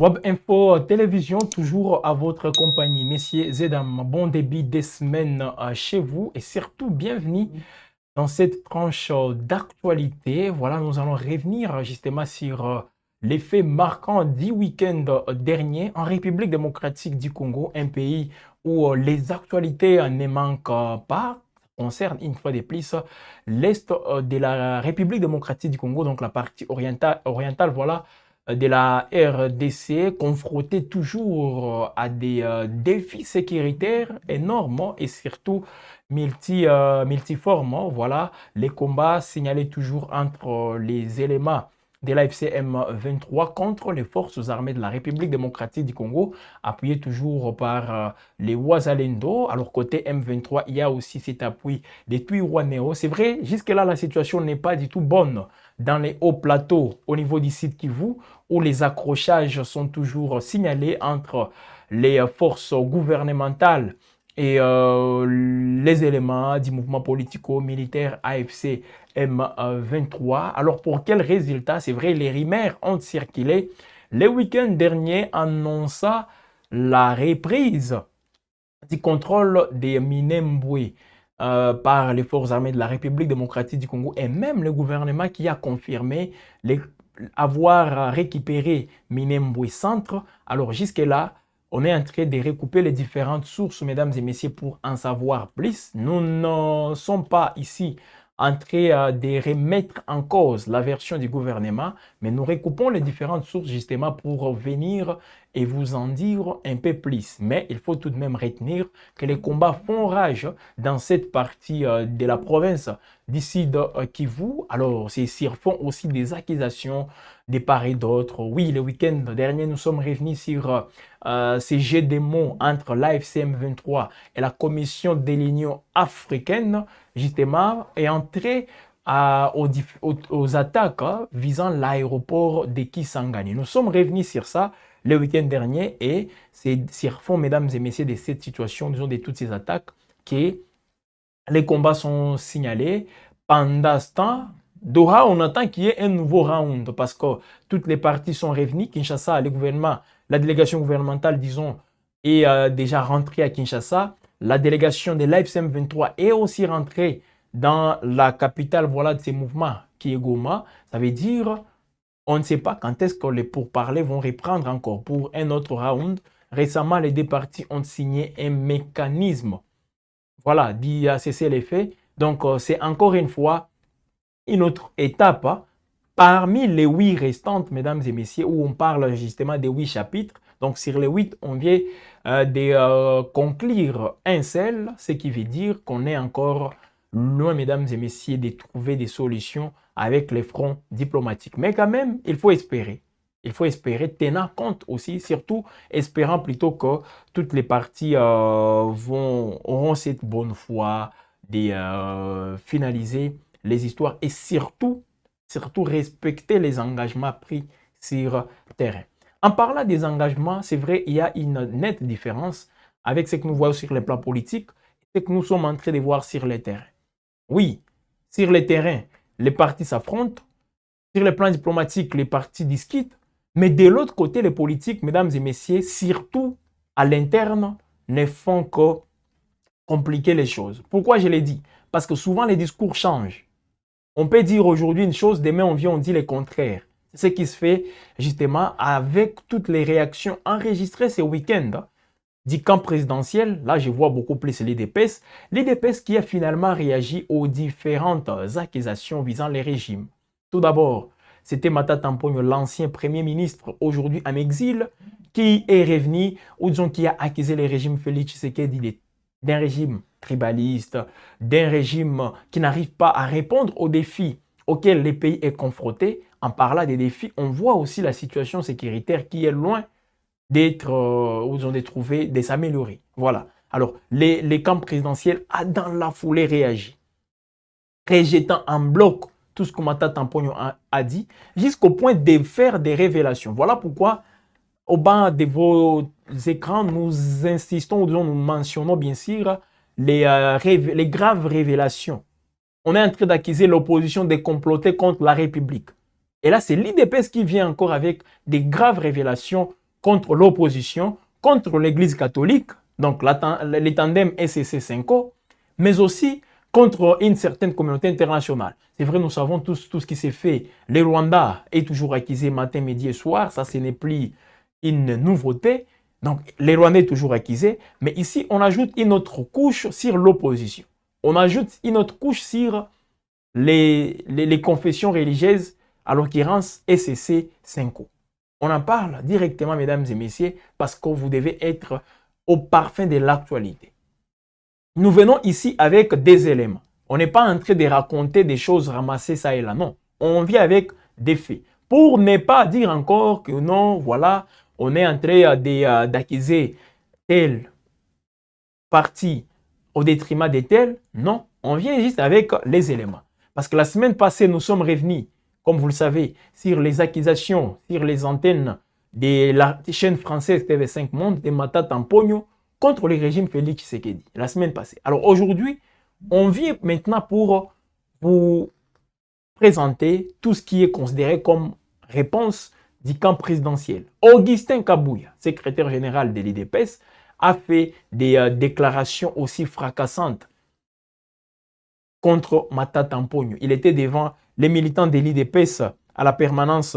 Web Info Télévision, toujours à votre compagnie. Messieurs et dames, bon début des semaines chez vous et surtout bienvenue dans cette tranche d'actualité. Voilà, nous allons revenir justement sur les faits marquants du week-end dernier en République démocratique du Congo, un pays où les actualités ne manquent pas. Ça concerne une fois de plus l'Est de la République démocratique du Congo, donc la partie orientale, voilà, de la RDC, confrontée toujours à des défis sécuritaires énormes et surtout multiformes. Voilà, les combats signalés toujours entre les éléments de l'AFC M23 contre les forces armées de la République démocratique du Congo, appuyées toujours par les Ouazalendo. Alors côté M23, il y a aussi cet appui des Twirwanéo. C'est vrai, jusque-là, la situation n'est pas du tout bonne dans les hauts plateaux au niveau du site Kivu, où les accrochages sont toujours signalés entre les forces gouvernementales et les éléments du mouvement politico-militaire AFC M23. Alors pour quel résultat? C'est vrai, les rumeurs ont circulé. Le week-end dernier annonça la reprise du contrôle des Minembwe par les forces armées de la République démocratique du Congo et même le gouvernement qui a confirmé avoir récupéré Minembwe Centre. Alors jusque-là, on est en train de recouper les différentes sources, mesdames et messieurs, pour en savoir plus. Nous ne sommes pas ici en train de remettre en cause la version du gouvernement, mais nous recoupons les différentes sources justement pour venir et vous en dire un peu plus. Mais il faut tout de même retenir que les combats font rage dans cette partie de la province d'ici de Kivu. Alors, ces font aussi des accusations de part et d'autre. Oui, le week-end dernier, nous sommes revenus sur ces jets de mots entre l'AFCM 23 et la Commission de l'Union africaine, justement, est entré aux attaques visant l'aéroport de Kisangani. Nous sommes revenus sur ça le week-end dernier et c'est sur fond, mesdames et messieurs, de cette situation, disons, de toutes ces attaques, que les combats sont signalés. Pendant ce temps, Doha, on attend qu'il y ait un nouveau round parce que toutes les parties sont revenues. Kinshasa, le gouvernement, la délégation gouvernementale, disons, est déjà rentrée à Kinshasa. La délégation de l'AFCM 23 est aussi rentrée dans la capitale, voilà, de ces mouvements qui est Goma. Ça veut dire, on ne sait pas quand est-ce que les pourparlers vont reprendre encore pour un autre round. Récemment, les deux parties ont signé un mécanisme, voilà, d'y cesser les faits. Donc, c'est encore une fois une autre étape parmi les 8 restantes, mesdames et messieurs, où on parle justement des 8 chapitres. Donc, sur les 8, on vient de conclure un seul, ce qui veut dire qu'on est encore loin, mesdames et messieurs, de trouver des solutions avec les fronts diplomatiques. Mais quand même, il faut espérer. Il faut espérer, tenant compte aussi, surtout espérant plutôt que toutes les parties auront cette bonne foi de finaliser les histoires et surtout respecter les engagements pris sur terrain. En parlant des engagements, c'est vrai, il y a une nette différence avec ce que nous voyons sur le plan politique et ce que nous sommes en train de voir sur le terrain. Oui, sur le terrain, les partis s'affrontent. Sur le plan diplomatique, les partis discutent. Mais de l'autre côté, les politiques, mesdames et messieurs, surtout à l'interne, ne font que compliquer les choses. Pourquoi je l'ai dit? Parce que souvent, les discours changent. On peut dire aujourd'hui une chose, demain on vient, on dit le contraire. C'est ce qui se fait justement avec toutes les réactions enregistrées ce week-end du camp présidentiel. Là, je vois beaucoup plus l'IDPS. L'IDPS qui a finalement réagi aux différentes accusations visant les régimes. Tout d'abord, c'était Matata Mponyo, l'ancien premier ministre, aujourd'hui en exil, qui est revenu, ou disons qui a accusé le régime Félix Tshisekedi d'un régime tribaliste, d'un régime qui n'arrive pas à répondre aux défis auxquels le pays est confronté. En parlant des défis, on voit aussi la situation sécuritaire qui est loin d'être, ou de trouver, de s'améliorer. Voilà. Alors, les camps présidentiels a dans la foulée réagi, rejetant en bloc tout ce que Matata Mponyo a dit, jusqu'au point de faire des révélations. Voilà pourquoi, au bas de vos écrans, nous insistons, ou nous mentionnons bien sûr les graves révélations. On est en train d'accuser l'opposition de comploter contre la République. Et là, c'est l'IDPS qui vient encore avec des graves révélations contre l'opposition, contre l'Église catholique, donc les tandems SCC-5O, mais aussi contre une certaine communauté internationale. C'est vrai, nous savons tous tout ce qui s'est fait. Le Rwanda est toujours accusé matin, midi et soir. Ça, ce n'est plus une nouveauté. Donc, le Rwanda est toujours accusé. Mais ici, on ajoute une autre couche sur l'opposition. On ajoute une autre couche sur les confessions religieuses, à l'occurrence SCC-5O. On en parle directement, mesdames et messieurs, parce que vous devez être au parfum de l'actualité. Nous venons ici avec des éléments. On n'est pas en train de raconter des choses ramassées ça et là, non. On vient avec des faits. Pour ne pas dire encore que non, voilà, on est en train d'accuser tel parti au détriment de tel. Non, on vient juste avec les éléments. Parce que la semaine passée, nous sommes revenus, comme vous le savez, sur les accusations, sur les antennes de la chaîne française TV5 Monde, de Matata Mponyo, contre le régime Félix Tshisekedi, la semaine passée. Alors aujourd'hui, on vient maintenant pour vous présenter tout ce qui est considéré comme réponse du camp présidentiel. Augustin Kabouya, secrétaire général de l'IDPS, a fait des déclarations aussi fracassantes contre Matata Mponyo. Il était devant les militants de l'IDPS à la permanence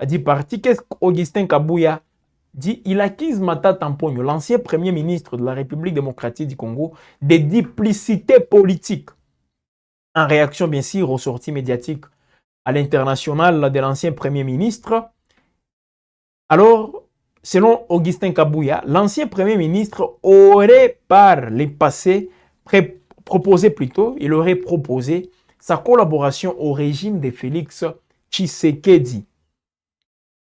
du parti. Qu'est-ce qu'Augustin Kabouya dit? Il accuse Matata Mponyo, l'ancien premier ministre de la République démocratique du Congo, de duplicité politique. En réaction, bien sûr, aux sorties médiatiques à l'international de l'ancien premier ministre. Alors, selon Augustin Kabouya, l'ancien premier ministre aurait, par le passé, il aurait proposé sa collaboration au régime de Félix Tshisekedi.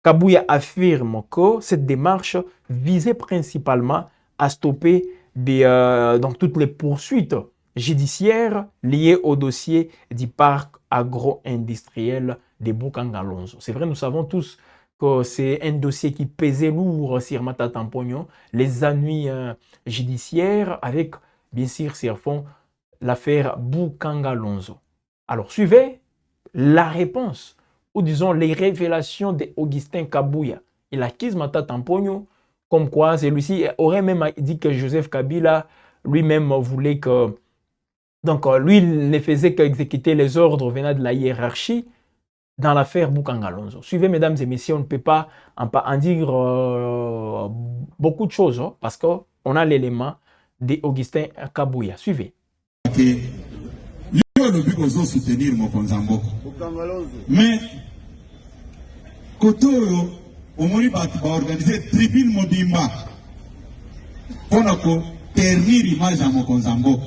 Kabouya affirme que cette démarche visait principalement à stopper donc toutes les poursuites judiciaires liées au dossier du parc agro-industriel de Boukangalonzo. C'est vrai, nous savons tous que c'est un dossier qui pesait lourd sur Matata Mponyo, les ennuis judiciaires avec, bien sûr, sur fond, l'affaire Boukangalonzo. Alors, suivez la réponse, ou disons les révélations d'Augustin Kabouya. Il accuse Matata Mponyo, comme quoi celui-ci aurait même dit que Joseph Kabila lui-même voulait que... Donc, lui, il ne faisait qu'exécuter les ordres venant de la hiérarchie dans l'affaire Boukangalonzo. Suivez, mesdames et messieurs, on ne peut pas en dire beaucoup de choses, hein, parce qu'on a l'élément d'Augustin Kabouya. Suivez. Mais côté au moni va organiser tribune mobimba pour ternir l'image à Mokonzambo.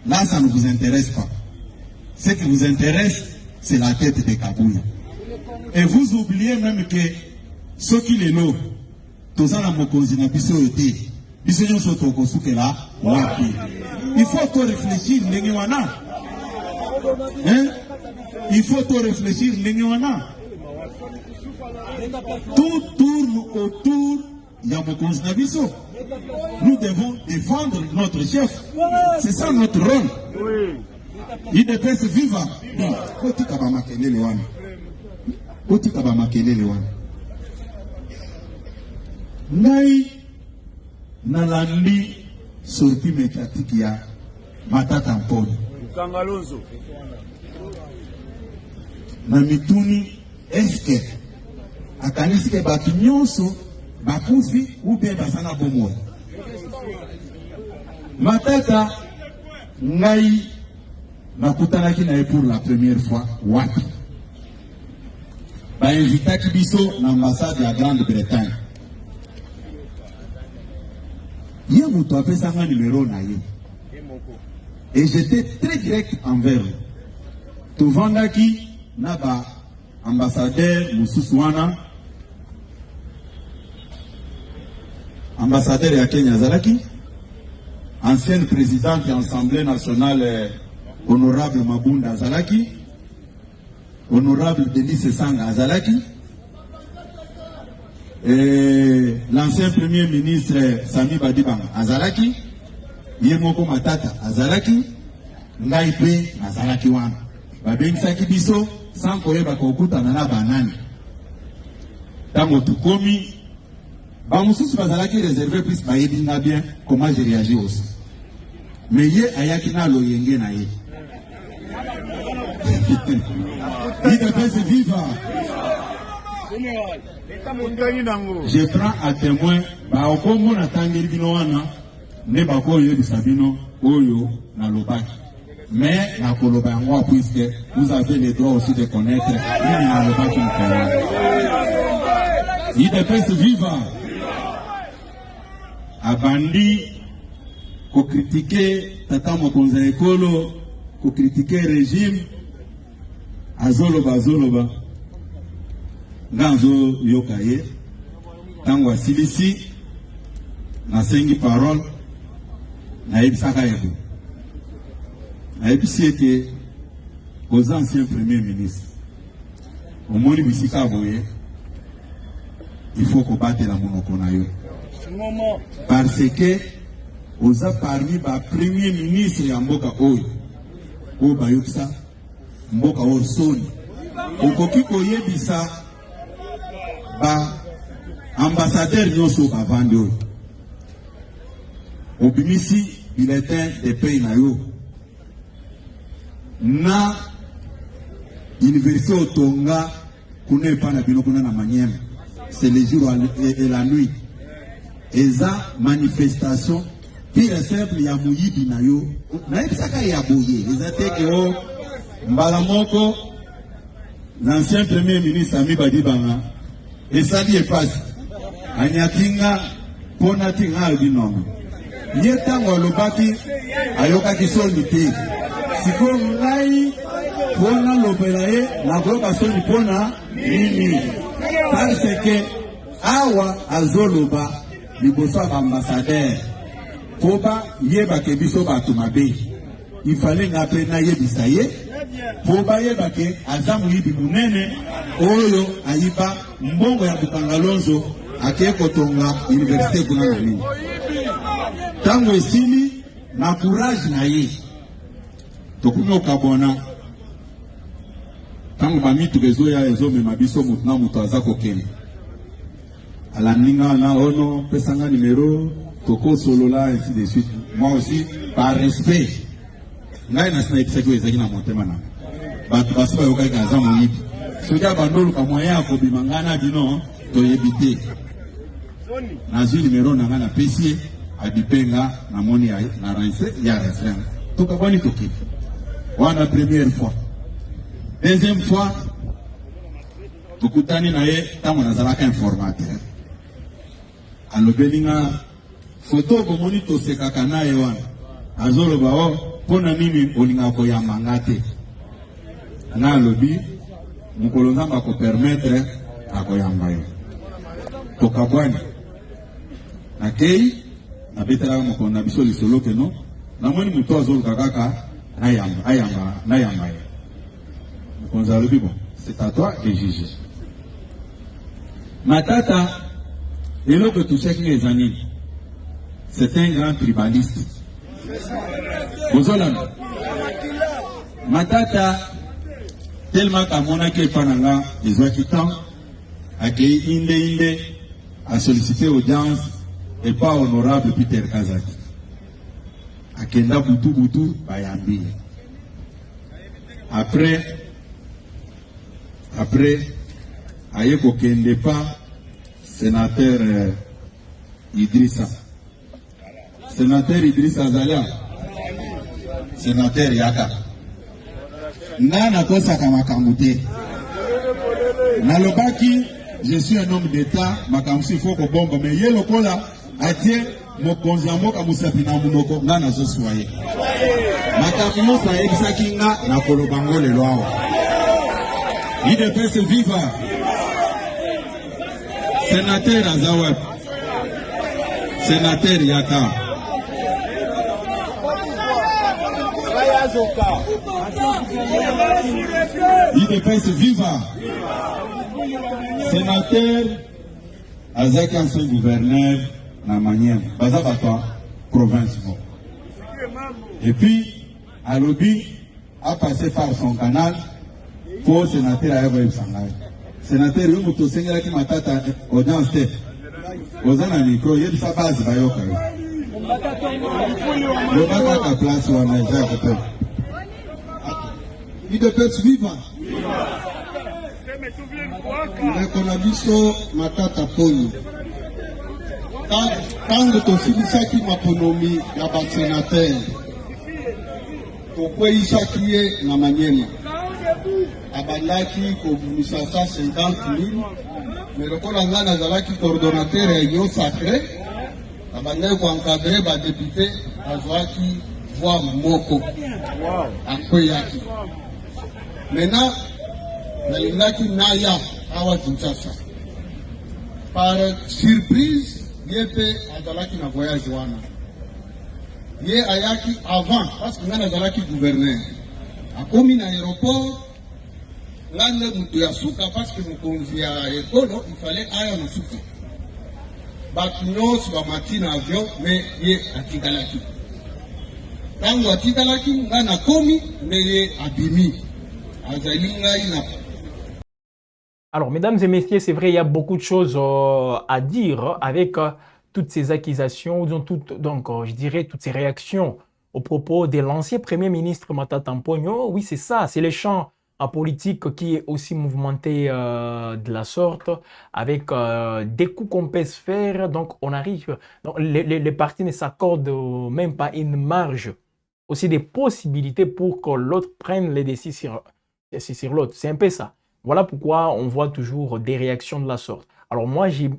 Là, ça ne vous intéresse pas. Ce qui vous intéresse, c'est la tête de Kabouya. Et vous oubliez même que ce qui est là, tout ça, la Mokonzina, il faut tout réfléchir, hein? Il faut tout réfléchir, tout tourne autour de Mokonzina Biso. Nous devons défendre notre chef. C'est ça notre rôle. Il dépend vivant. Nai nalandi sorti médiatique ya Matata Mponyo. Na mituni eske akanisi ke batu nyonso bakufi ou bien basana bomoy. Matata ngai nakutanaki na pour la première fois wapi. Ba invitaki biso na ambassade ya Grande-Bretagne. Il y a un numéro et j'étais très direct envers eux. Tout vendaki naba ambassadeur Moussousouana, ambassadeur ya Kenya Zalaki, ancienne présidente de l'Assemblée nationale honorable Mabunda Zalaki, honorable Denis Sesanga Zalaki, l'ancien premier ministre Sami Badibanga Azalaki, Yemoko Matata Azalaki, Ngaipe Azalaki wana. Babensaki biso sans koyeba kokuta na banani. Tango tukomi Bamoussous Bazalaki réservé plus Baïdina bien comment j'ai réagi aussi. Mais yé Ayakina Loyenge Naye. Il devait se vivre. Je prends à témoin, Baokomo Natangir Binoana, Nebako Yo Sabino, Oyo, Nalobaki. Mais la Kolobangoa, puisque vous avez le droit aussi de connaître, il devait se vivre. Abandi, ko critiquer Tata Mokonza Ekolo, ko critiquer régime, Azoloba, Ganzo Yokaye, Tangwa Silisi, na sengi parole, na Ebisaka Ebo. Na Ebisi que aux anciens premiers ministres, au monde Bisika Boye, il faut combattre la monoconayo. Parce que aux a parmi les premiers ministres ya Mboka Oyo, o Bayoksa, Mboka Oyo Soni, au Koki Koyebisa, ba ambassadeur Nyoso Bavando, au Bimisi, il était des pays nayo. Na université Otonga, Kune Pana Binokuna na Manyem, c'est le jour et la nuit. Et ça, manifestation, pire simple, ya Mouyibi na yo, na Ebisaka ya Boye, les attaques au Mbalamoko, l'ancien premier ministre Ami Badibanga, et ça dit est passé. Anyatinga, Ponatinga Albinoma. Yetango Lobaki, Ayoka Kisonite. Siko ngai pona lobelaye na goka soni pona nini parce que awa azoloba liboso ambassadeur koba yeba ke biso bato mabe il fallait ngape na yebisa ye koba yeba ke azamu yibi munene oyo ayiba mbongo ya Bukangalonzo akeko tonga université kuna na nini tango esili na courage na ye Tokuno Kabona Tango Mami Tugezo ya Ezo Memabiso Mutna Mutaza Kokene Alaninga na ono Pesanga numéro Toko Solola ainsi de suite. Moi aussi par respect Ngai na sina episeko ezaki na motema na Batu basiba yokai kaza moyibi Soja bandolu ka moyen akobimangana bino to yebite Na zi numéro na nga na pesie Adipenga na moni ya na rinse ya rinse Toka boni toki Wana première fois. Deuxième fois, tukutani na ye tango nazalaka informateur. Alobelinga photo bomoni tosekaka na ye wana. Azoloba o pona nini olinga koyamba ngate. Na alobi mukolo nzamba ko permettre akoyamba yo. Tokabwani. Na kei na betela mukonda biso lisolo ke no. Na moni muto azoluka kaka Nayamba. Bon, c'est à toi de juger. Matata, et là que tu sais que les années, c'est un grand tribaliste. Matata, tellement qu'à mon accueil Pananga, les occupants, accueilli Inde, a sollicité audience et pas honorable Peter Kazaki. Akenda Boutou Bayambi. Après, Ayeko Kende pas sénateur Idrissa. Sénateur Idrissa Zaya. Sénateur Yaka. Nana Kosa Kamakamute. Nalobaki, je suis un homme d'État, Makamsi Foko Bomba, mais Yelokola a dit. Mokonzamo kamusapina munoko nga nazo soye makamuno sa ebisaki nga na kolobango le loi il devait se vivre sénateur Azawad sénateur Yaka il devait se vivre sénateur Azak ancien gouverneur na manière Bazabata province. Et puis Alobi a passé par son canal pour sénateur à Evo Sangai. Sénateur Yomoto Sengela qui m'a tata audience. Ozana micro, il y a des base bayoka. Le baka ka place ou en Niger. Il peut suivre. Rekonabiso matata poni. Tango tofilisaki maponomi ya basénateur. Pourquoi isaki na Maniema? Abandaki kobimisa 150 000. Mais le Kolanga nazalaki coordonnateur et union sacré. Abandaki ko encadrer ba député azwaki voix moko. Akoyaki. Maintenant, nalingaki naya awa Kinshasa. Par surprise, Yepe azalaki na voyage wana. Ye ayaki avant, parce que nga nazalaki gouverneur. Akomi na aéroport, ngane mutu ya suka, parce que mukonzi ya ekolo, il fallait aya na suka. Batu nyonso bamati na avion, mais ye atikalaki. Tango atikalaki, nga nakomi, mais ye abimi. Alors, mesdames et messieurs, c'est vrai, il y a beaucoup de choses à dire avec toutes ces accusations, je dirais toutes ces réactions au propos de l'ancien Premier ministre Matata Mponyo. Oui, c'est ça, c'est le champ politique qui est aussi mouvementé de la sorte, avec des coups qu'on peut se faire. Donc, on arrive, donc, les partis ne s'accordent même pas une marge, aussi des possibilités pour que l'autre prenne les décisions sur l'autre. C'est un peu ça. Voilà pourquoi on voit toujours des réactions de la sorte. Alors moi, j'ai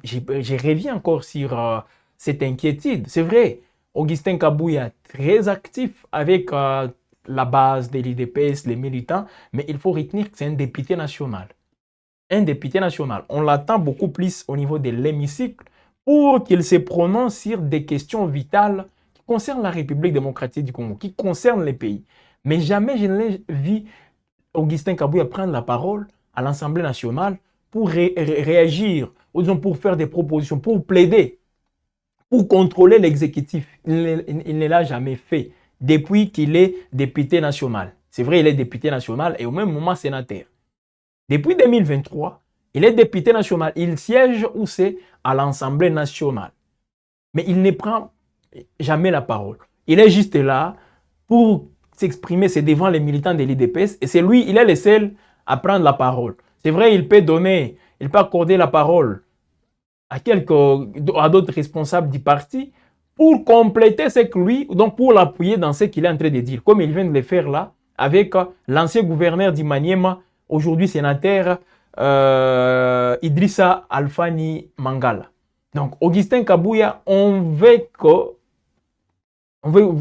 reviens encore sur cette inquiétude. C'est vrai, Augustin Kabouya très actif avec la base de l'IDPS, les militants, mais il faut retenir que c'est un député national. Un député national. On l'attend beaucoup plus au niveau de l'hémicycle pour qu'il se prononce sur des questions vitales qui concernent la République démocratique du Congo, qui concernent les pays. Mais jamais je ne l'ai vu Augustin Kabouya prendre la parole à l'Assemblée nationale pour réagir, ou disons pour faire des propositions, pour plaider, pour contrôler l'exécutif. Il ne l'a jamais fait depuis qu'il est député national. C'est vrai, il est député national et au même moment sénateur. Depuis 2023, il est député national. Il siège où c'est à l'Assemblée nationale. Mais il ne prend jamais la parole. Il est juste là pour s'exprimer, c'est devant les militants de l'IDPS et c'est lui, il est le seul à prendre la parole. C'est vrai, il peut accorder la parole à d'autres responsables du parti pour compléter ce que lui, donc pour l'appuyer dans ce qu'il est en train de dire, comme il vient de le faire là avec l'ancien gouverneur du Maniema, aujourd'hui sénateur Idrissa Alfani Mangala. Donc Augustin Kabouya, on veut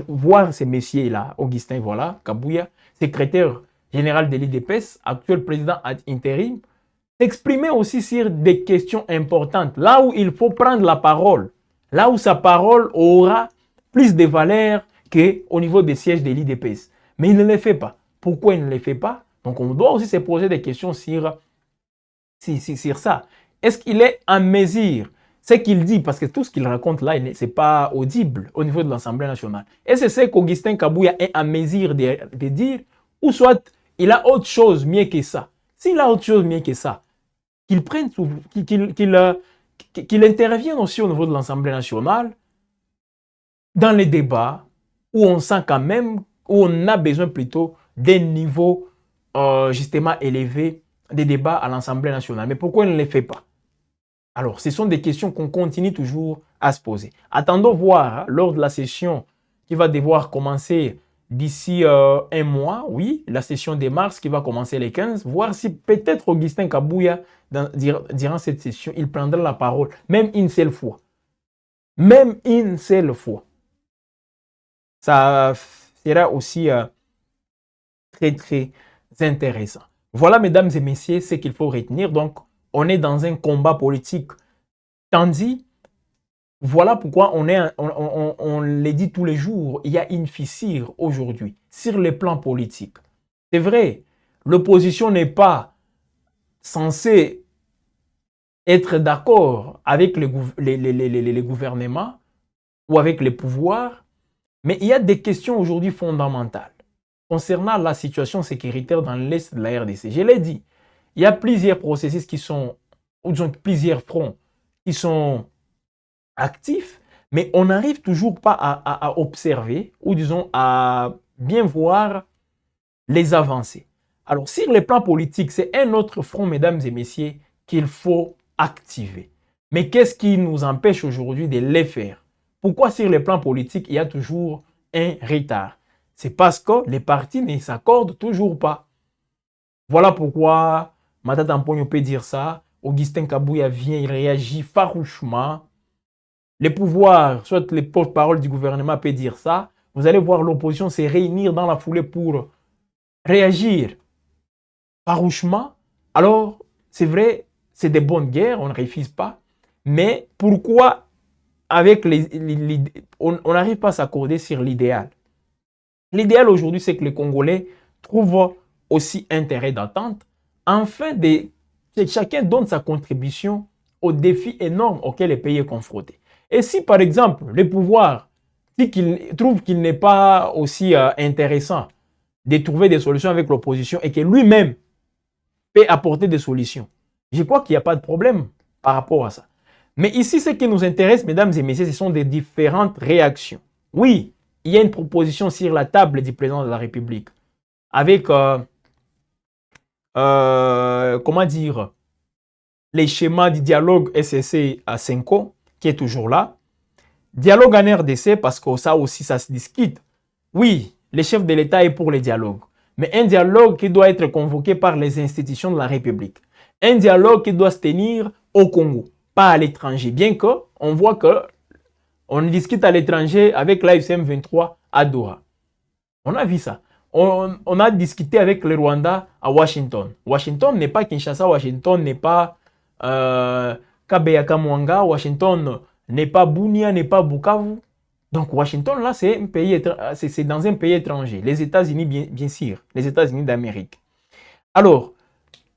voir ces messieurs-là, Augustin, voilà, Kabouya, secrétaire général de l'IDPS, actuel président ad intérim, s'exprimer aussi sur des questions importantes, là où il faut prendre la parole, là où sa parole aura plus de valeur qu'au niveau des sièges de l'IDPS. Mais il ne le fait pas. Pourquoi il ne le fait pas? Donc on doit aussi se poser des questions sur ça. Est-ce qu'il est en mesure, ce qu'il dit, parce que tout ce qu'il raconte là, ce n'est pas audible au niveau de l'Assemblée nationale. Est-ce que c'est qu'Augustin Kabouya est en mesure de dire, ou soit il a autre chose mieux que ça? S'il a autre chose mieux que ça, qu'il intervienne aussi au niveau de l'Assemblée nationale dans les débats où on sent quand même, où on a besoin plutôt d'un niveau justement élevé des débats à l'Assemblée nationale. Mais pourquoi il ne les fait pas? Alors, ce sont des questions qu'on continue toujours à se poser. Attendons voir lors de la session qui va devoir commencer d'ici un mois, oui, la session de mars qui va commencer les 15, voir si peut-être Augustin Kabouya, durant cette session, il prendra la parole, même une seule fois. Même une seule fois. Ça sera aussi très, très intéressant. Voilà, mesdames et messieurs, ce qu'il faut retenir. Donc, on est dans un combat politique. Tandis, voilà pourquoi on le dit tous les jours, il y a une fissure aujourd'hui sur le plan politique. C'est vrai, l'opposition n'est pas censée être d'accord avec les gouvernements ou avec les pouvoirs, mais il y a des questions aujourd'hui fondamentales concernant la situation sécuritaire dans l'Est de la RDC. Je l'ai dit, il y a plusieurs processus qui sont, ou disons plusieurs fronts qui sont actif, mais on n'arrive toujours pas à observer, ou disons à bien voir les avancées. Alors, sur les plans politiques, c'est un autre front, mesdames et messieurs, qu'il faut activer. Mais qu'est-ce qui nous empêche aujourd'hui de les faire? Pourquoi sur les plans politiques, il y a toujours un retard? C'est parce que les partis ne s'accordent toujours pas. Voilà pourquoi Matata Mponyo peut dire ça, Augustin Kabouya vient, il réagit farouchement. Les pouvoirs, soit les porte-parole du gouvernement peut dire ça. Vous allez voir l'opposition se réunir dans la foulée pour réagir farouchement. Alors, c'est vrai, c'est des bonnes guerres, on ne refuse pas. Mais pourquoi avec on n'arrive pas à s'accorder sur l'idéal? L'idéal aujourd'hui, c'est que les Congolais trouvent aussi intérêt d'attente, afin que chacun donne sa contribution aux défis énormes auxquels le pays est confronté. Et si, par exemple, le pouvoir trouve qu'il n'est pas aussi intéressant de trouver des solutions avec l'opposition et que lui-même peut apporter des solutions, je crois qu'il n'y a pas de problème par rapport à ça. Mais ici, ce qui nous intéresse, mesdames et messieurs, ce sont des différentes réactions. Oui, il y a une proposition sur la table du président de la République avec, comment dire, les schémas du dialogue SSC à Senko, qui est toujours là. Dialogue en RDC, parce que ça aussi, ça se discute. Oui, le chef de l'État est pour le dialogue. Mais un dialogue qui doit être convoqué par les institutions de la République. Un dialogue qui doit se tenir au Congo, pas à l'étranger. Bien qu'on voit qu'on discute à l'étranger avec l'AFCM 23 à Doha. On a vu ça. On a discuté avec le Rwanda à Washington. Washington n'est pas Kinshasa, Washington n'est pas Kabeyaka Mwanga, Washington n'est pas Bunia, n'est pas Bukavu. Donc Washington, là, c'est dans un pays étranger. Les États-Unis, bien sûr. Les États-Unis d'Amérique. Alors,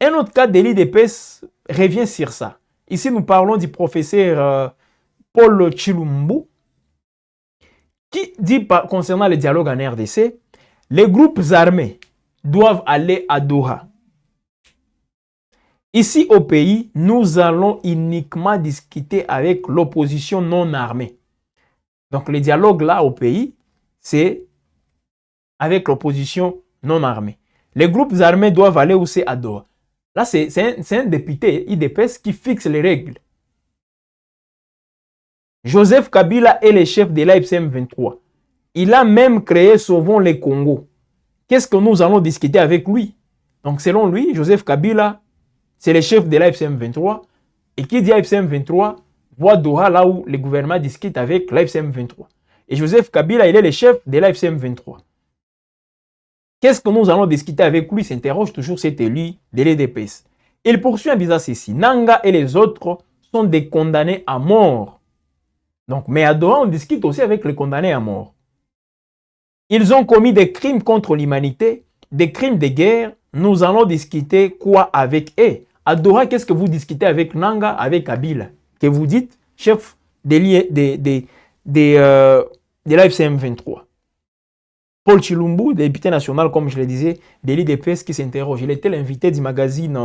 un autre cas de l'IDPS revient sur ça. Ici, nous parlons du professeur Paul Chilumbu, qui dit concernant le dialogue en RDC, les groupes armés doivent aller à Doha. Ici au pays, nous allons uniquement discuter avec l'opposition non armée. Donc le dialogue là au pays, c'est avec l'opposition non armée. Les groupes armés doivent aller aussi à Doha. Là, c'est un député IDPS qui fixe les règles. Joseph Kabila est le chef de l'AFCM 23. Il a même créé Sauvons les Congo. Qu'est-ce que nous allons discuter avec lui? Donc selon lui, Joseph Kabila, c'est le chef de l'AFCM 23. Et qui dit AFCM 23 voit Doha là où le gouvernement discute avec l'AFCM 23. Et Joseph Kabila, il est le chef de l'AFCM 23. Qu'est-ce que nous allons discuter avec lui? S'interroge toujours cet élu de l'EDPS. Il poursuit en disant ceci. Nanga et les autres sont des condamnés à mort. Donc, mais à Doha, on discute aussi avec les condamnés à mort. Ils ont commis des crimes contre l'humanité, des crimes de guerre. Nous allons discuter quoi avec eux? À Doha, qu'est-ce que vous discutez avec Nanga, avec Kabila? Que vous dites, chef de l'AFCM 23. Paul Chilumbu, député national, comme je le disais, de l'IDPS qui s'interroge. Il était l'invité du magazine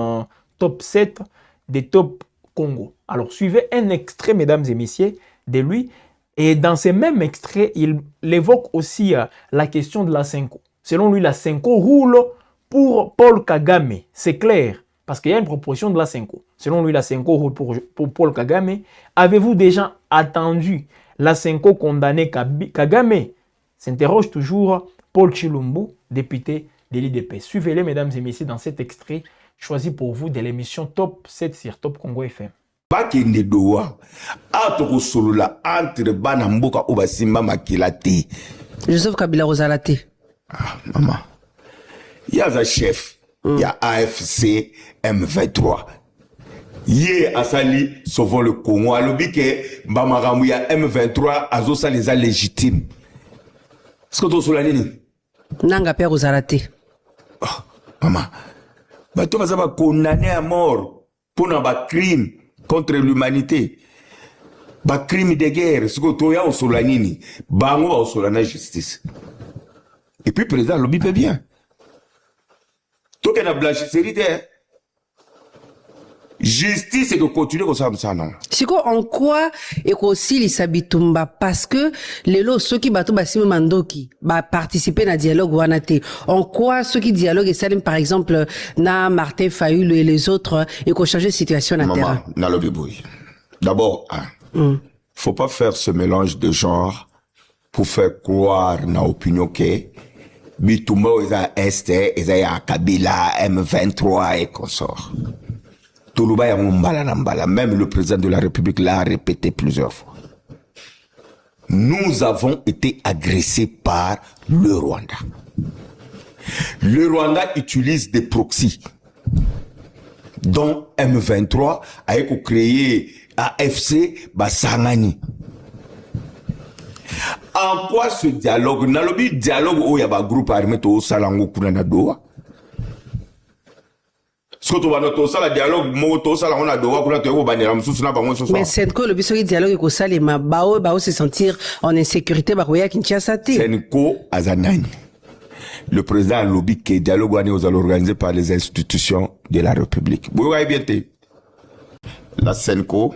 Top 7 des Top Congo. Alors, suivez un extrait, mesdames et messieurs, de lui. Et dans ce même extrait, il évoque aussi la question de la Senko. Selon lui, la Senko roule pour Paul Kagame. C'est clair, parce qu'il y a une proposition de la Senko. Selon lui, la Senko roule pour Paul Kagame. Avez-vous déjà attendu la Senko condamner Kagame? S'interroge toujours Paul Chilumbu, député de l'IDP. Suivez-les, mesdames et messieurs, dans cet extrait choisi pour vous de l'émission Top 7 sur Top Congo FM. Bakende doa atoko solola entre bana mboka obasimba makilati Joseph Kabila Ozalate. Ah maman, il y a un chef, il y a AFC M23. Yé asali sauvons le Congo alobi ke mbamaramu ya M23 azosa les légitimes. Est-ce que tu as nini? Nanga Père Ozalate. Oh, maman, bato bazaba condamné à mort pour un crime contre l'humanité. Ba crime de guerre, ce que tu as au solanini, bango au solana justice. Et puis président lobby peut bien. Toi qui as blanchisserie, justice et de continuer comme ça, non. Siko, en quoi aussi les Sabitumba? Parce que les lots, ceux qui battent Bassimo Mandoki, participer à dialogue wanate. En quoi ceux qui dialoguent et saluent, par exemple, na Martin Fayulu et les autres, et qu'on change de situation à terrain? D'abord, faut pas faire ce mélange de genres pour faire croire na opinion que Bitumba est Ezaya Kabila, M23 et consorts. Toulouba ya Mbala Nambala, même le président de la République l'a répété plusieurs fois. Nous avons été agressés par le Rwanda. Le Rwanda utilise des proxys, dont M23 a créé AFC Basangani. En quoi ce dialogue? Nalobi dialogue où il y a un groupe armé au Salango Kunana Doha. Mais c'est que le bisou dialogue est ça les bao se sentir en insécurité baroya Kinshasa té. Senko Azanani. Le président lobby que dialogue est organisé par les institutions de la République. Vous voyez bien la Senko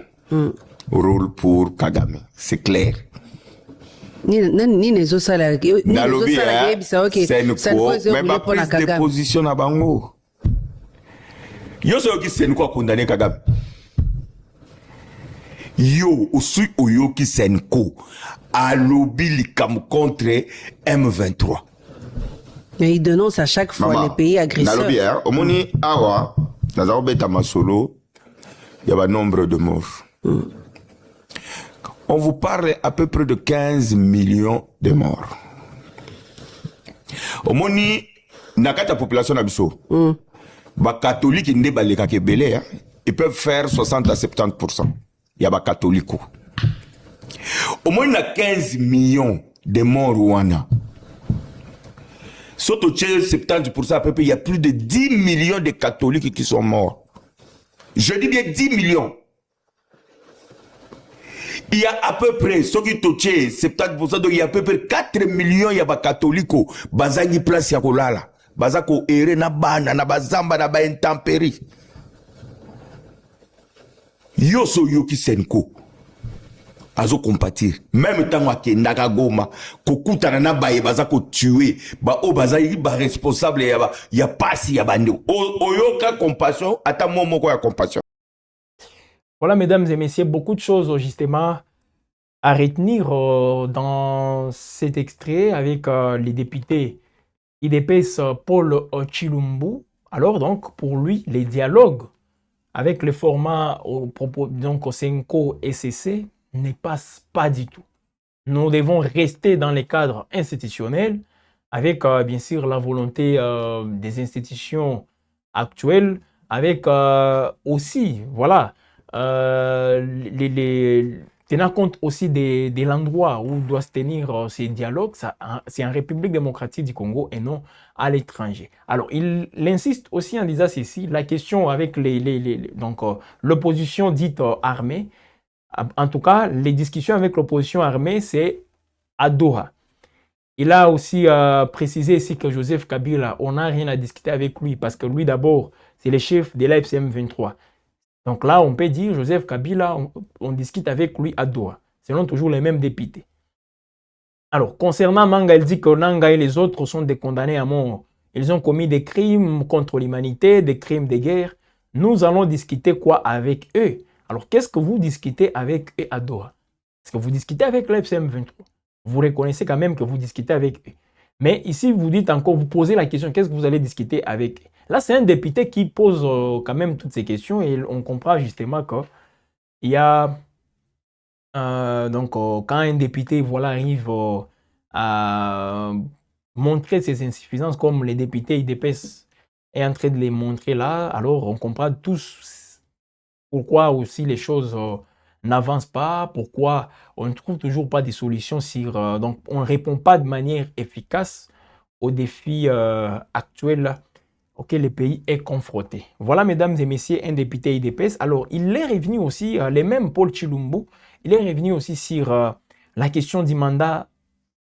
rôle pour Kagame, c'est clair. Ni les autres salariés. Senko, même pas prise de position à Bango. Yo so ki Senko condamné Kagame. Yo aussi oyo ki Senko a lobby likam contre M23. Mais il dénonce à chaque fois les pays agresseurs. Nalobi au moni awa nazao beta masolo il y a un nombre de morts. On vous parle à peu près de 15 millions de morts. Au moni nakata population abiso. Les catholiques ils peuvent faire 60 à 70%. Il y a des catholiques. Au moins, il y a 15 millions de morts au Rwanda. Surtout 70% à peu près, il y a plus de 10 millions de catholiques qui sont morts. Je dis bien 10 millions. Il y a à peu près, ceux qui touchent 70%, donc il y a à peu près 4 millions de catholiques qui ont place à Kolala. Bazako ere na bana na bazamba na ba intempérie. Yo so yo ki Senko azo compatir même temps akendaka Goma kokutana na baye bazako tuer ba o bazali ba responsable ya pasi ya bande oyoka compassion ata momoko ya compassion. Voilà mesdames et messieurs, beaucoup de choses justement à retenir dans cet extrait avec les députés IDPS Paul Chilumbu. Alors donc, pour lui, les dialogues avec le format au propos donc au Senko SCC ne passent pas du tout. Nous devons rester dans les cadres institutionnels avec bien sûr la volonté des institutions actuelles, avec aussi, voilà, tenant compte aussi de l'endroit où doivent se tenir ces dialogues, c'est en République démocratique du Congo et non à l'étranger. Alors, il insiste aussi en disant ceci, la question avec l'opposition dite armée, en tout cas, les discussions avec l'opposition armée, c'est à Doha. Il a aussi précisé ici que Joseph Kabila, on n'a rien à discuter avec lui, parce que lui d'abord, c'est le chef de l'AFCM 23. Donc là, on peut dire, Joseph Kabila, on discute avec lui à Doha, selon toujours les mêmes députés. Alors, concernant Manga, il dit que Nanga et les autres sont des condamnés à mort. Ils ont commis des crimes contre l'humanité, des crimes de guerre. Nous allons discuter quoi avec eux? Alors, qu'est-ce que vous discutez avec eux à Doha? Est-ce que vous discutez avec l'FCM 23? Vous reconnaissez quand même que vous discutez avec eux. Mais ici, vous dites encore, vous posez la question, qu'est-ce que vous allez discuter avec eux? Là, c'est un député qui pose quand même toutes ces questions et on comprend justement qu'il y a... quand un député voilà, arrive à montrer ses insuffisances, comme les députés IDPS est en train de les montrer là, alors on comprend tous pourquoi aussi les choses n'avancent pas, pourquoi on ne trouve toujours pas des solutions sur... donc on ne répond pas de manière efficace aux défis actuels auquel le pays est confronté. Voilà, mesdames et messieurs, un député IDPS. Alors, il est revenu aussi, les mêmes Paul Chilumbu, il est revenu aussi sur la question du mandat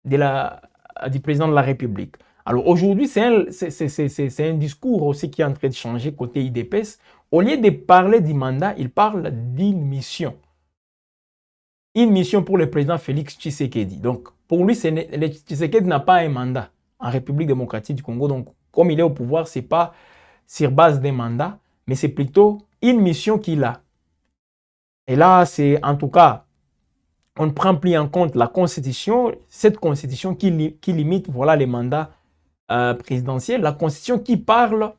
du président de la République. Alors, aujourd'hui, c'est un discours aussi qui est en train de changer côté IDPS. au lieu de parler du mandat, il parle d'une mission. Une mission pour le président Félix Tshisekedi. Donc, pour lui, Tshisekedi n'a pas un mandat en République démocratique du Congo. Donc, comme il est au pouvoir, ce n'est pas sur base d'un mandat, mais c'est plutôt une mission qu'il a. Et là, c'est en tout cas, on ne prend plus en compte la Constitution, cette Constitution qui limite voilà, les mandats présidentiels, la Constitution qui parle,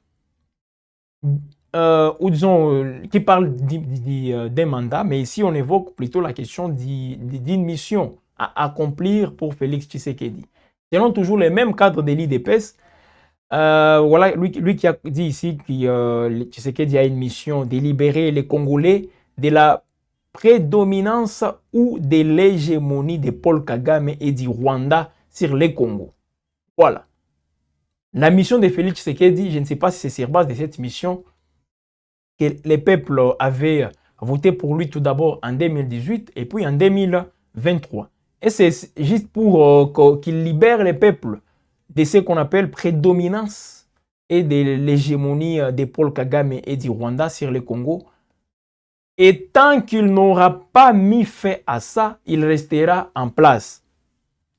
ou disons, qui parle d'un mandat, mais ici on évoque plutôt la question d'une mission à accomplir pour Félix Tshisekedi. Selon toujours les mêmes cadres de l'IDPS, voilà, lui qui a dit ici que Tshisekedi a une mission de libérer les Congolais de la prédominance ou de l'hégémonie de Paul Kagame et du Rwanda sur les Congo. Voilà. La mission de Félix Tshisekedi, je ne sais pas si c'est sur base de cette mission que les peuples avaient voté pour lui tout d'abord en 2018 et puis en 2023. Et c'est juste pour qu'il libère les peuples de ce qu'on appelle prédominance et de l'hégémonie de Paul Kagame et du Rwanda sur le Congo. Et tant qu'il n'aura pas mis fin à ça, il restera en place.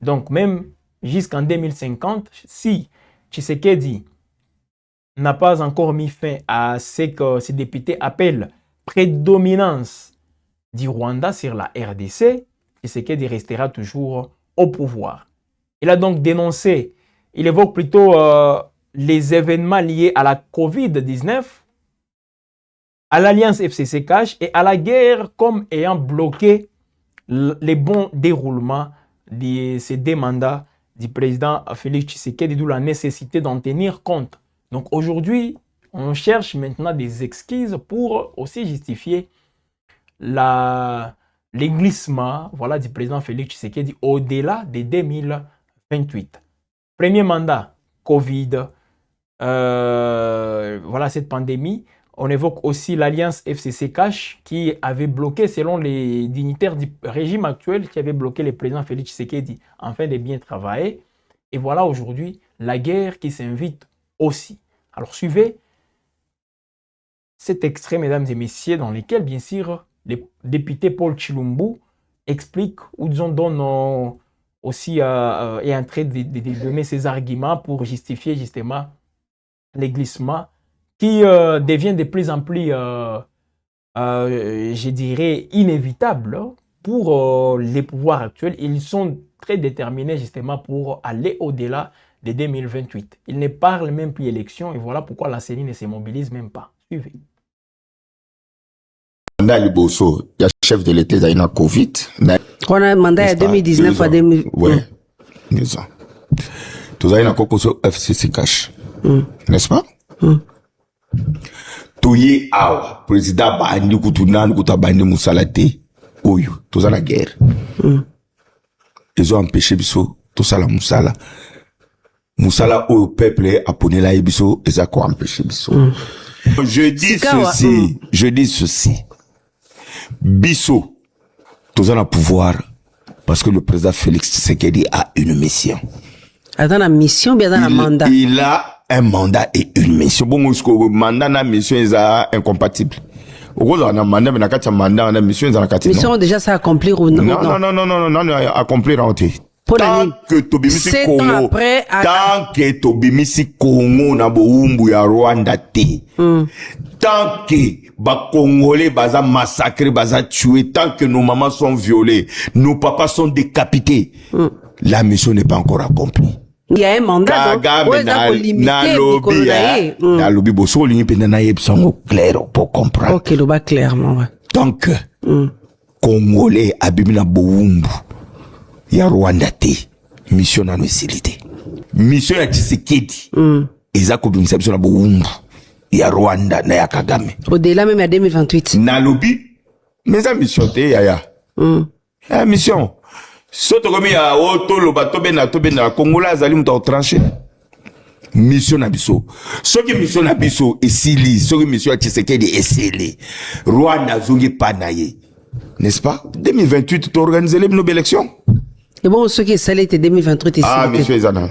Donc même jusqu'en 2050, si Tshisekedi n'a pas encore mis fin à ce que ces députés appellent prédominance du Rwanda sur la RDC, Tshisekedi restera toujours au pouvoir. Il a donc dénoncé, il évoque plutôt les événements liés à la COVID-19, à l'Alliance FCC Cash et à la guerre comme ayant bloqué les bons déroulements de ces deux mandats du président Félix Tshisekedi, d'où la nécessité d'en tenir compte. Donc aujourd'hui, on cherche maintenant des excuses pour aussi justifier les glissements voilà, du président Félix Tshisekedi au-delà de 2028. Premier mandat, Covid, voilà cette pandémie. On évoque aussi l'Alliance FCC Cash qui avait bloqué, selon les dignitaires du régime actuel, qui avait bloqué le président Félix Tshisekedi afin de bien travailler. Et voilà aujourd'hui la guerre qui s'invite aussi. Alors suivez cet extrait, mesdames et messieurs, dans lequel, bien sûr, le député Paul Tshilumbu explique ou disons donne aussi est en train de donner ses arguments pour justifier justement les glissements qui devient de plus en plus, je dirais, inévitable pour les pouvoirs actuels. Ils sont très déterminés justement pour aller au-delà de 2028. Ils ne parlent même plus élection et voilà pourquoi la CENI ne se mobilise même pas. Suivez. Mandat Liboso, il y a chef de l'État dans la Covid. On a un mandat en 2019 à 2000. Oui, 2 ans. Tout ça, il y a un FCC Cash. N'est-ce pas? Toye awa président bandi kutunani kutabandi musalate oyo toza la guerre. Ils ont empêché biso tout ça la musala au peuple appelé la biso ils ont empêché biso. Je dis ceci biso toza na pouvoir parce que le président Félix Tshisekedi a une mission. Dans la mission bien dans le mandat. Il a un mandat et une mission. Bon, le mandat et la mission sont incompatibles. Au mandat, mandat, la mission mission déjà ça accomplir ou non? Non, accomplir en té. Tant que Tobimisi Congo, tant que Tobimisi Congo na boumbu ya Rwanda té. Tant que ba Congolais baza massacrés, baza tués, tant que nos mamans sont violées, nos papas sont décapités, la mission n'est pas encore accomplie. Il y a un mandat na lobby boso lingi pena na yebsango clair pour comprendre. OK, le bas clairement. Ouais. Donc Congolais abimina boumbu ya Rwanda té mission na nosilité. Mission ya Tshisekedi. Ezako bimisa biso na boumbu ya Rwanda na ya Kagame. Au-delà même à 2028. Na lobby mais ça mission té ya. Mission Soto comme ya auto lo bato bena la Congola azali muta tranché mission na biso soki mission na biso esili soki mission ya Tshisekedi esili Rwanda zongi panaye n'est-ce pas 2028 tu organiser les nouvelles élections et bon ce qui est salé était 2028 ici. Ah monsieur Ezana.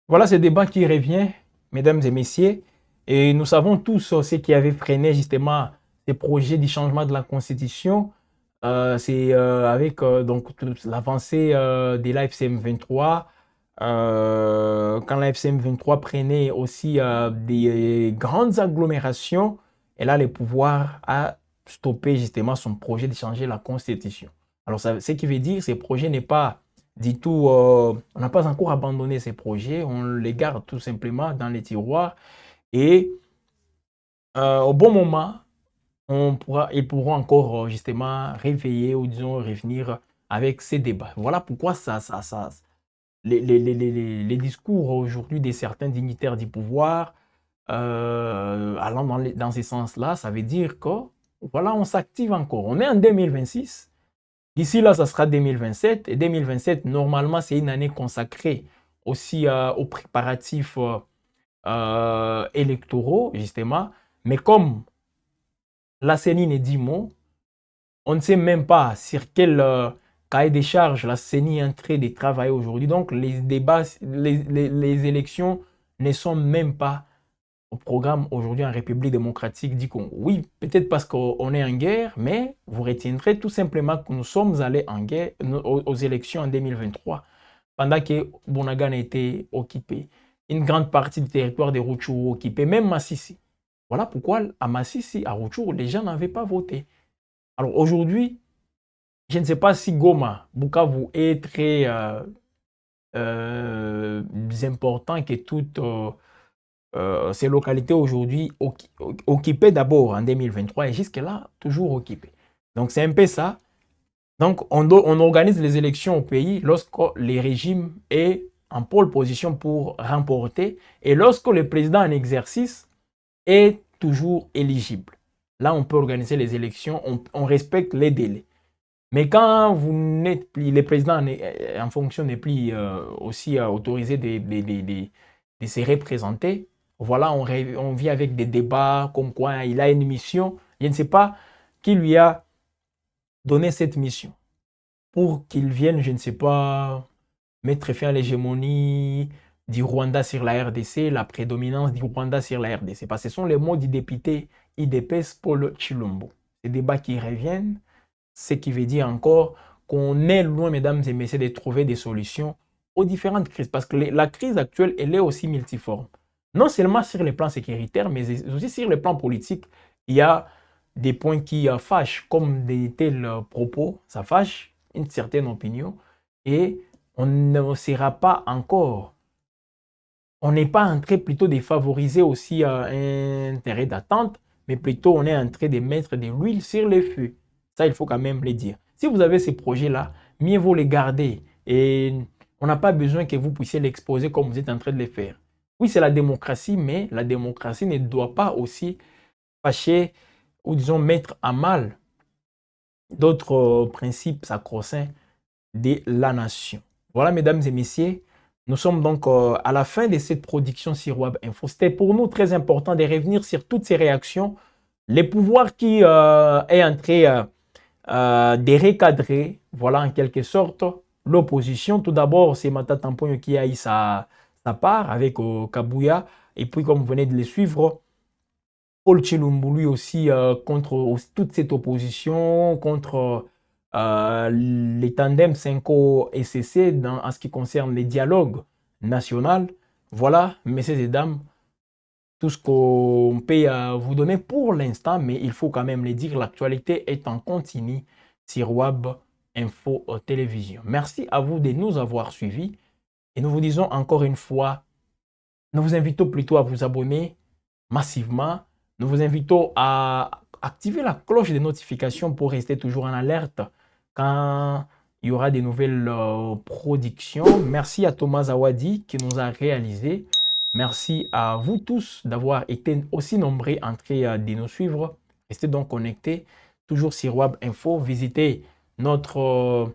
Voilà ce débat qui revient mesdames et messieurs Et nous savons tous ce qui avait freiné justement ces projets du changement de la Constitution. C'est avec donc l'avancée de l'AFCM 23, quand l'AFCM 23 prenait aussi des grandes agglomérations, et là, le pouvoir a stoppé justement son projet de changer la Constitution. Alors, ce qui veut dire que ces projets n'est pas du tout, on n'a pas encore abandonné ces projets, on les garde tout simplement dans les tiroirs et au bon moment, ils pourront encore justement réveiller ou disons revenir avec ces débats. Voilà pourquoi les discours aujourd'hui de certains dignitaires du pouvoir allant dans ce sens-là, ça veut dire que voilà, on s'active encore. On est en 2026. D'ici là, ça sera 2027. Et 2027, normalement, c'est une année consacrée aussi aux préparatifs électoraux, justement. Mais comme la CENI n'est dit mot, on ne sait même pas sur quel cahier des charges la CENI est en train de travailler aujourd'hui. Donc, les débats, les élections ne sont même pas au programme aujourd'hui en République démocratique du Congo. Oui, peut-être parce qu'on est en guerre, mais vous retiendrez tout simplement que nous sommes allés en guerre aux élections en 2023, pendant que Bonagan a été occupé. Une grande partie du territoire de Rutshuru occupé, même Massissi. Voilà pourquoi à Massissi, à Rutshuru, les gens n'avaient pas voté. Alors aujourd'hui, je ne sais pas si Goma, Bukavu est très important que toutes ces localités aujourd'hui occupées d'abord en 2023 et jusque-là, toujours occupées. Donc c'est un peu ça. Donc on organise les élections au pays lorsque le régime est en pole position pour remporter et lorsque le président en exercice est toujours éligible. Là, on peut organiser les élections, on respecte les délais. Mais quand vous n'êtes plus, le président en fonction n'est plus aussi autorisé de se représenter, voilà, on vit avec des débats comme quoi il a une mission. Je ne sais pas qui lui a donné cette mission pour qu'il vienne, je ne sais pas, mettre fin à l'hégémonie du Rwanda sur la RDC, la prédominance du Rwanda sur la RDC. Parce que ce sont les mots du député IDPS Paul Chilombo. Ces débats qui reviennent, ce qui veut dire encore qu'on est loin, mesdames et messieurs, de trouver des solutions aux différentes crises. Parce que la crise actuelle, elle est aussi multiforme. Non seulement sur le plan sécuritaire, mais aussi sur le plan politique. Il y a des points qui fâchent, comme de tels propos, ça fâche une certaine opinion. Et on ne sera pas encore, on n'est pas en train plutôt de favoriser aussi un intérêt d'attente, mais plutôt on est en train de mettre de l'huile sur le feu. Ça, il faut quand même le dire. Si vous avez ces projets-là, mieux vaut les garder. Et on n'a pas besoin que vous puissiez l'exposer comme vous êtes en train de le faire. Oui, c'est la démocratie, mais la démocratie ne doit pas aussi fâcher ou disons mettre à mal d'autres principes sacro-saints de la nation. Voilà, mesdames et messieurs, nous sommes donc à la fin de cette production sur Web Info. C'était pour nous très important de revenir sur toutes ces réactions, les pouvoirs qui est en train de recadrer, voilà, en quelque sorte, l'opposition. Tout d'abord, c'est Mata Tamponyo qui a eu sa part avec Kabouya. Et puis, comme vous venez de le suivre, Paul Chilombo, lui aussi, contre toute cette opposition, contre les tandems 5O et CC en ce qui concerne les dialogues nationaux. Voilà, messieurs et dames, tout ce qu'on peut vous donner pour l'instant, mais il faut quand même le dire, l'actualité est en continu sur Web Info Télévision. Merci à vous de nous avoir suivis et nous vous disons encore une fois, nous vous invitons plutôt à vous abonner massivement. Nous vous invitons à activer la cloche de notification pour rester toujours en alerte quand il y aura des nouvelles productions. Merci à Thomas Zawadi qui nous a réalisé. Merci à vous tous d'avoir été aussi nombreux en train de nous suivre. Restez donc connectés, toujours sur Web Info. Visitez notre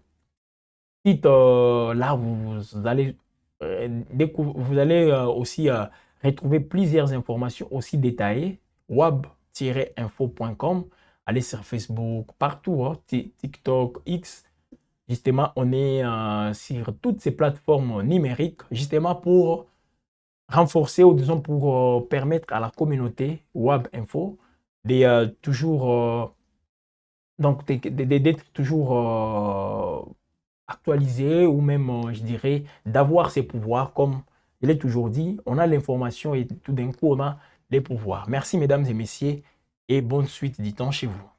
site. Là, vous allez, vous allez aussi retrouver plusieurs informations aussi détaillées. web-info.com. Allez sur Facebook, partout, hein, TikTok, X. Justement, on est sur toutes ces plateformes numériques, justement pour renforcer ou disons pour permettre à la communauté Web Info de toujours donc d'être toujours actualisé ou même je dirais d'avoir ses pouvoirs comme il est toujours dit, on a l'information et tout d'un coup on a les pouvoirs. Merci mesdames et messieurs et bonne suite du temps chez vous.